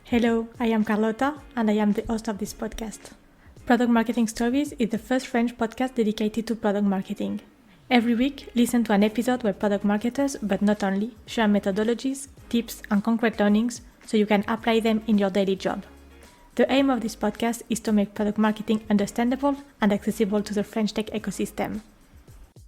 Hello, I am Carlota and I am the host of this podcast. Product Marketing Stories is the first French podcast dedicated to product marketing. Every week, listen to an episode where product marketers, but not only, share methodologies, tips, and concrete learnings so you can apply them in your daily job. The aim of this podcast is to make product marketing understandable and accessible to the French tech ecosystem.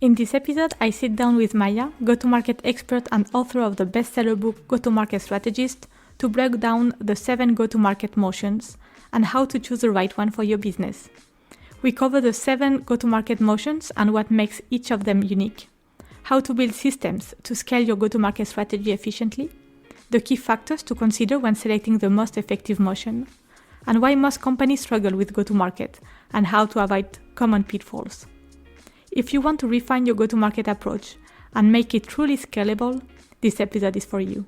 In this episode, I sit down with Maja, go-to-market expert and author of the bestseller book Go-To-Market Strategist, to break down the 7 go-to-market motions and how to choose the right one for your business. We cover the 7 go-to-market motions and what makes each of them unique, how to build systems to scale your go-to-market strategy efficiently, the key factors to consider when selecting the most effective motion, and why most companies struggle with go-to-market and how to avoid common pitfalls. If you want to refine your go-to-market approach and make it truly scalable, this episode is for you.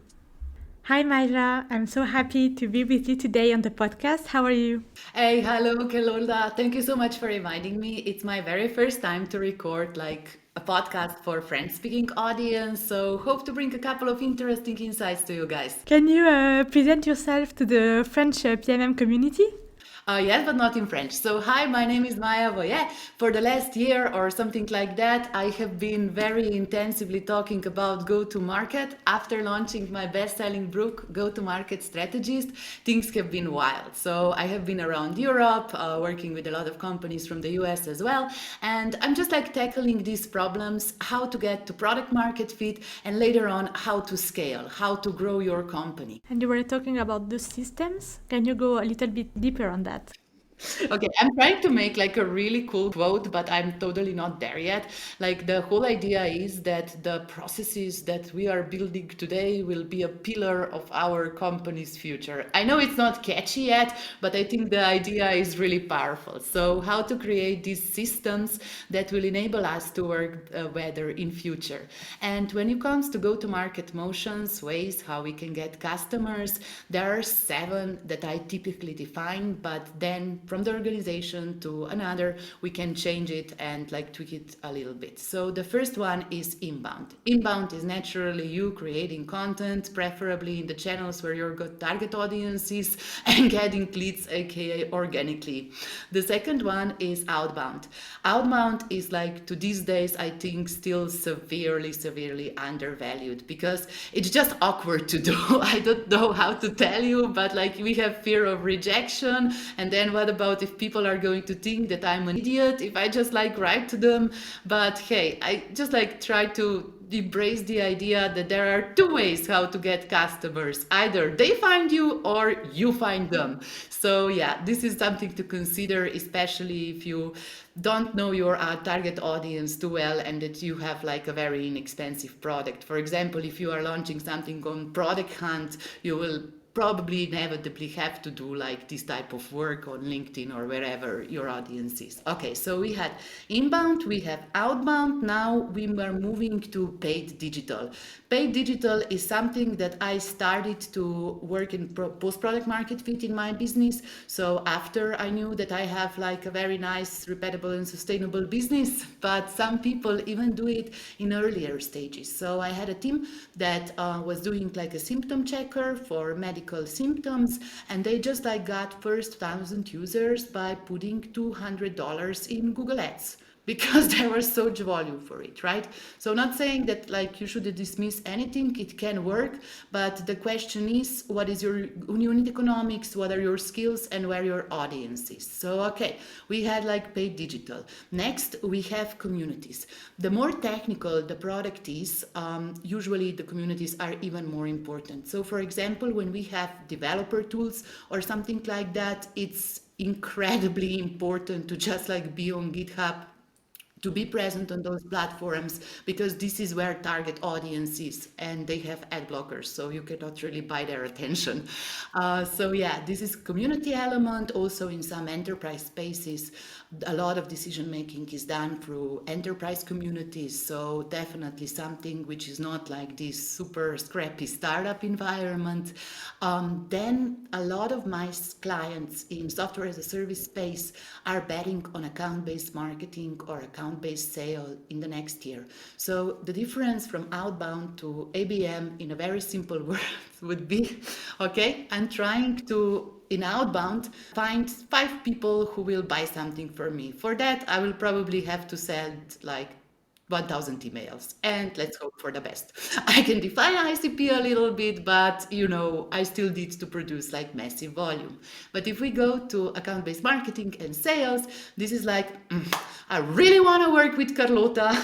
Hi Maja, I'm so happy to be with you today on the podcast. How are you? Hey, hello, Carlota. Thank you so much for inviting me. It's my very first time to record a podcast for French-speaking audience, so hope to bring a couple of interesting insights to you guys. Can you present yourself to the French PMM community? Yes, but not in French. So, hi, my name is Maja Voje. For the last year or something like that, I have been very intensively talking about go-to-market. After launching my best-selling book, Go-To-Market Strategist, things have been wild. So, I have been around Europe, working with a lot of companies from the US as well. And I'm just tackling these problems, how to get to product market fit, and later on, how to scale, how to grow your company. And you were talking about the systems. Can you go a little bit deeper on that? Okay, I'm trying to make a really cool quote, but I'm totally not there yet. The whole idea is that the processes that we are building today will be a pillar of our company's future. I know it's not catchy yet, but I think the idea is really powerful. So how to create these systems that will enable us to work better in future. And when it comes to go-to-market motions, ways how we can get customers, there are 7 that I typically define, but then from the organization to another, we can change it and tweak it a little bit. So the first one is inbound. Inbound is naturally you creating content, preferably in the channels where your target audience is, and getting leads, aka organically. The second one is outbound. Outbound is to these days, I think, still severely undervalued because it's just awkward to do. I don't know how to tell you, but we have fear of rejection, and then what about if people are going to think that I'm an idiot if I just write to them? But hey, I just try to embrace the idea that there are 2 ways how to get customers. Either they find you or you find them. So yeah, this is something to consider, especially if you don't know your target audience too well and that you have a very inexpensive product. For example, if you are launching something on Product Hunt, you will probably inevitably have to do this type of work on LinkedIn or wherever your audience is. Okay, so we had inbound, we have outbound. Now we are moving to paid digital. Paid digital is something that I started to work in post-product market fit in my business. So after I knew that I have a very nice, repeatable and sustainable business, but some people even do it in earlier stages. So I had a team that was doing a symptom checker for medical symptoms, and they just got first 1,000 users by putting $200 in Google Ads because there was so much volume for it, right? So not saying that you should dismiss anything, it can work, but the question is, what is your unit economics, what are your skills, and where your audience is? So okay, we had paid digital. Next, we have communities. The more technical the product is, usually the communities are even more important. So for example, when we have developer tools or something like that, it's incredibly important to just be on GitHub, to be present on those platforms, because this is where target audience is and they have ad blockers, so you cannot really buy their attention. So yeah, this is community element. Also in some enterprise spaces, a lot of decision making is done through enterprise communities, so definitely something which is not this super scrappy startup environment. Then a lot of my clients in software as a service space are betting on account-based marketing or account account-based sale in the next year. So the difference from outbound to ABM in a very simple word would be, okay, I'm trying to, in outbound, find 5 people who will buy something for me. For that, I will probably have to send like 1,000 emails, and let's hope for the best. I can define ICP a little bit, but I still need to produce like massive volume. But if we go to account-based marketing and sales, this is like, I really want to work with Carlota.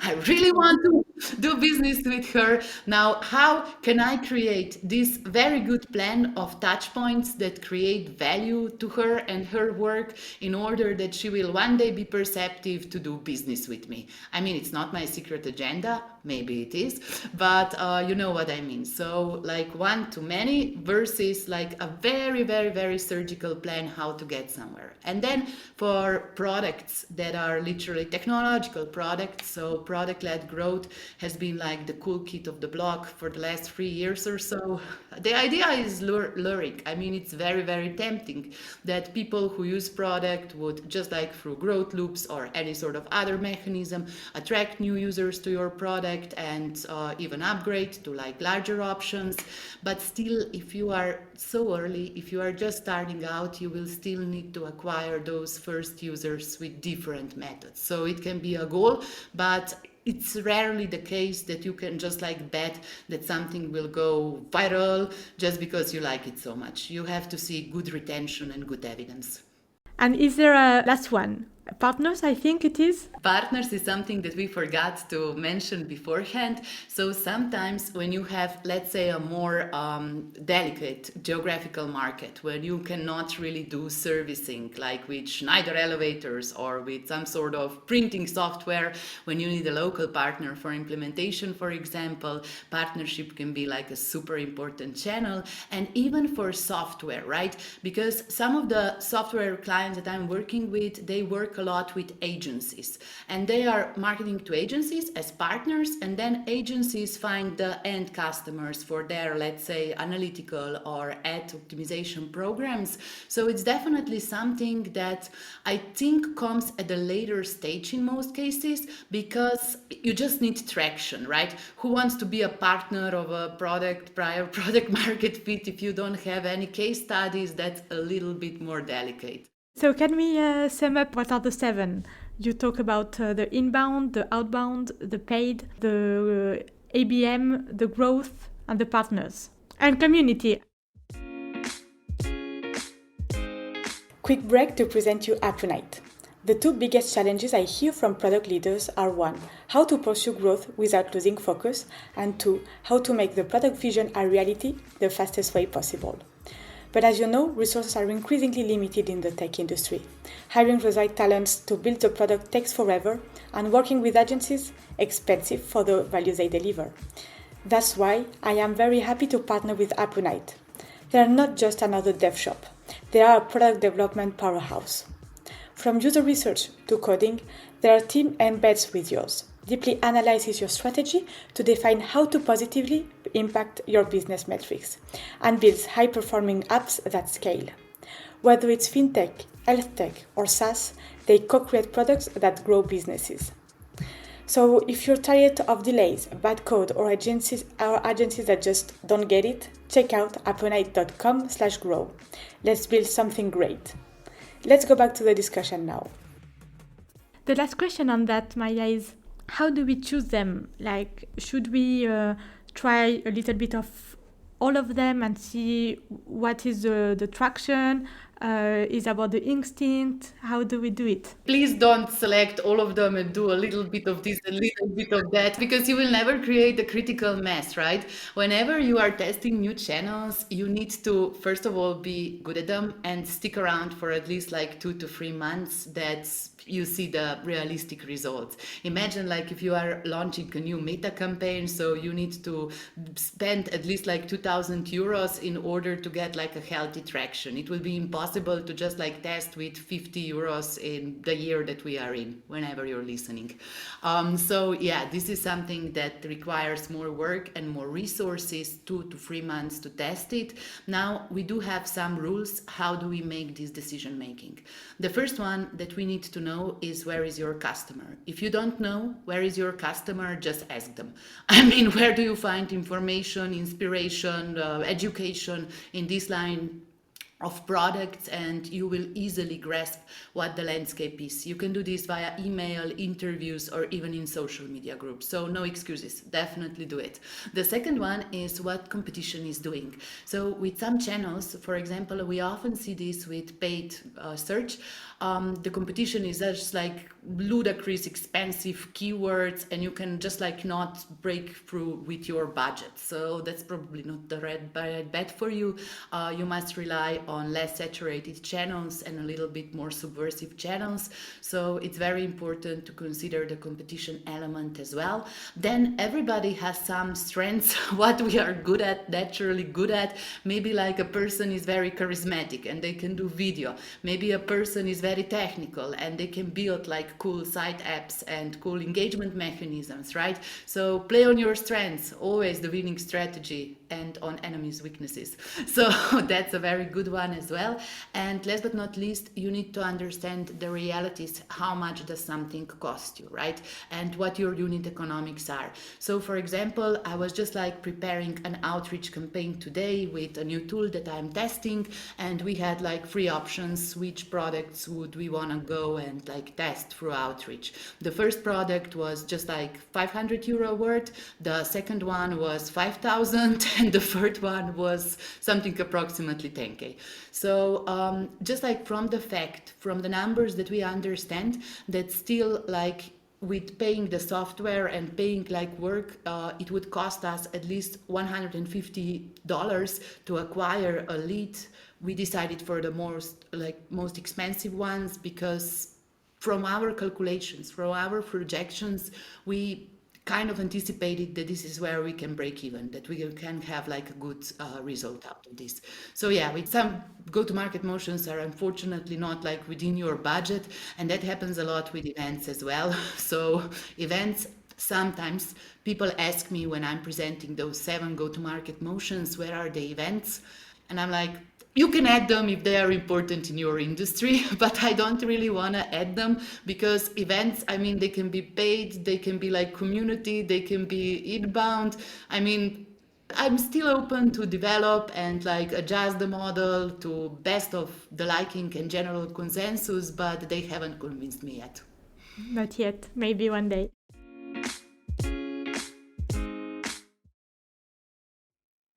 I really want to do business with her. Now, how can I create this very good plan of touch points that create value to her and her work in order that she will one day be perceptive to do business with me? I mean, it's not my secret agenda. Maybe it is, but you know what I mean. So like one to many versus like a very, very, very surgical plan how to get somewhere. And then for products that are literally technological products, so product-led growth has been like the cool kid of the block for the last 3 years or so. The idea is luring. I mean, it's very, very tempting that people who use product would, just like through growth loops or any sort of other mechanism, attract new users to your product and even upgrade to like larger options. But still, if you are so early, if you are just starting out, you will still need to acquire those first users with different methods. So it can be a goal, but it's rarely the case that you can just like bet that something will go viral just because you like it so much. You have to see good retention and good evidence. And is there a last one? Partners, I think it is. Partners is something that we forgot to mention beforehand. So sometimes when you have, let's say, a more delicate geographical market where you cannot really do servicing like with Schneider elevators or with some sort of printing software, when you need a local partner for implementation, for example, partnership can be like a super important channel. And even for software, right? Because some of the software clients that I'm working with, they work a lot with agencies, and they are marketing to agencies as partners, and then agencies find the end customers for their, let's say, analytical or ad optimization programs. So it's definitely something that I think comes at a later stage in most cases, because you just need traction, right? Who wants to be a partner of a product prior product market fit if you don't have any case studies? That's a little bit more delicate. So can we sum up what are the 7? You talk about the inbound, the outbound, the paid, the ABM, the growth, and the partners. And community. Quick break to present you Apronite. The 2 biggest challenges I hear from product leaders are 1, how to pursue growth without losing focus, and 2, how to make the product vision a reality the fastest way possible. But as you know, resources are increasingly limited in the tech industry. Hiring the right talents to build the product takes forever, and working with agencies, expensive for the value they deliver. That's why I am very happy to partner with Apronite. They are not just another dev shop. They are a product development powerhouse. From user research to coding, their team embeds with yours, deeply analyzes your strategy to define how to positively impact your business metrics, and builds high-performing apps that scale. Whether it's fintech, health tech, or SaaS, they co-create products that grow businesses. So if you're tired of delays, bad code, or agencies that just don't get it, check out apronite.com/grow. Let's build something great. Let's go back to the discussion now. The last question on that, Maja, is how do we choose them? Like, should we try a little bit of all of them and see what is the traction? Is about the instinct? How do we do it? Please don't select all of them and do a little bit of this, a little bit of that, because you will never create a critical mass, right? Whenever you are testing new channels, you need to, first of all, be good at them and stick around for at least like 2 to 3 months. That's you see the realistic results. Imagine like if you are launching a new meta campaign, so you need to spend at least like 2,000 euros in order to get like a healthy traction. It will be impossible possible to just like test with 50 euros in the year that we are in, whenever you're listening. So yeah, this is something that requires more work and more resources, 2 to 3 months to test it. Now we do have some rules. How do we make this decision making? The first one that we need to know is, where is your customer? If you don't know where is your customer, just ask them. I mean, where do you find information, inspiration, education in this line of products, and you will easily grasp what the landscape is. You can do this via email, interviews, or even in social media groups. So no excuses, definitely do it. The second one is what competition is doing. So with some channels, for example, we often see this with paid search. The competition is just like ludicrous expensive keywords, and you can just like not break through with your budget. So that's probably not the right bet for you. You must rely on less saturated channels and a little bit more subversive channels. So it's very important to consider the competition element as well. Then everybody has some strengths, what we are good at, naturally good at. Maybe like a person is very charismatic and they can do video. Maybe a person is very technical and they can build like cool site apps and cool engagement mechanisms, right? So play on your strengths, always the winning strategy, and on enemies' weaknesses. So that's a very good one as well. And last but not least, you need to understand the realities. How much does something cost you, right? And what your unit economics are. So for example, I was just like preparing an outreach campaign today with a new tool that I'm testing, and we had like 3 options. Which products would we want to go and like test through outreach? The first product was just like 500 euro worth. The second one was 5,000. And the third one was something approximately 10K. So just like from the numbers that we understand, that still like with paying the software and paying like work, it would cost us at least $150 to acquire a lead. We decided for the most expensive ones because from our calculations, from our projections, we kind of anticipated that this is where we can break even, that we can have like a good result out of this. So yeah, with some go-to-market motions are unfortunately not like within your budget, and that happens a lot with events as well. So events, sometimes people ask me when I'm presenting those 7 go-to-market motions, where are the events? And I'm like, you can add them if they are important in your industry, but I don't really want to add them because events, I mean, they can be paid, they can be like community, they can be inbound. I mean, I'm still open to develop and like adjust the model to best of the liking and general consensus, but they haven't convinced me yet. Not yet, maybe one day.